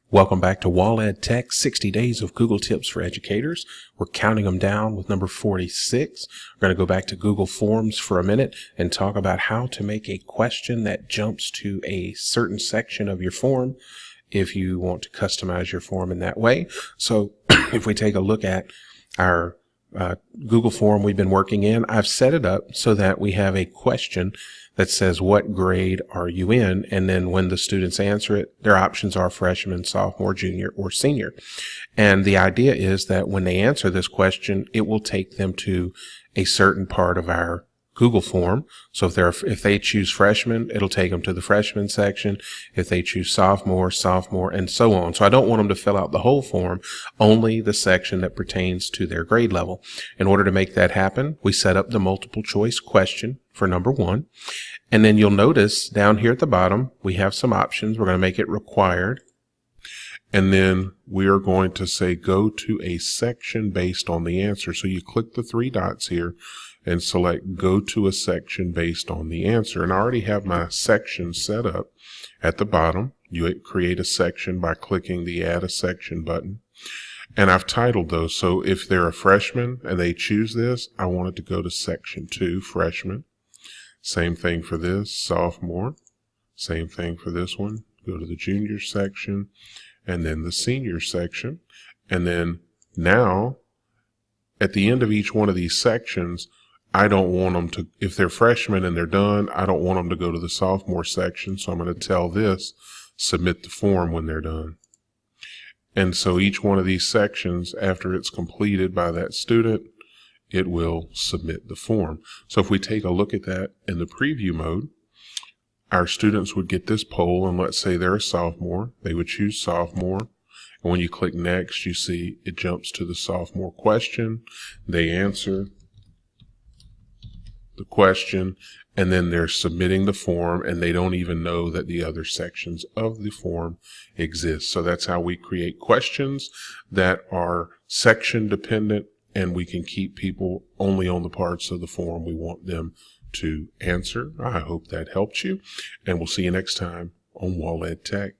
Welcome back to Wall Ed Tech, 60 Days of Google Tips for Educators. We're counting them down with number 46. We're going to go back to Google Forms for a minute and talk about how to make a question that jumps to a certain section of your form if you want to customize your form in that way. So if we take a look at our Google form we've been working in, I've set it up so that we have a question that says, what grade are you in? And then when the students answer it, their options are freshman, sophomore, junior, or senior. And the idea is that when they answer this question, it will take them to a certain part of our Google form. So if they choose freshman, it'll take them to the freshman section. If they choose sophomore, and so on. So I don't want them to fill out the whole form, only the section that pertains to their grade level. In order to make that happen, we set up the multiple choice question for number 1. And then you'll notice down here at the bottom, we have some options. We're going to make it required. And then we are going to say go to a section based on the answer. So you click the 3 dots here and select go to a section based on the answer. And I already have my section set up at the bottom. You create a section by clicking the add a section button. And I've titled those. So if they're a freshman and they choose this, I want it to go to section 2, freshman. Same thing for this, sophomore. Same thing for this one. Go to the junior section and then the senior section. And then now at the end of each one of these sections, I don't want them to, if they're freshmen and they're done, I don't want them to go to the sophomore section. So I'm going to tell this, submit the form when they're done. And so each one of these sections, after it's completed by that student, it will submit the form. So if we take a look at that in the preview mode, our students would get this poll, and let's say they're a sophomore. They would choose sophomore. And when you click next, you see it jumps to the sophomore question. They answer the question, and then they're submitting the form, and they don't even know that the other sections of the form exist. So that's how we create questions that are section dependent, and we can keep people only on the parts of the form we want them to answer. I hope that helped you, and we'll see you next time on Wall Ed Tech.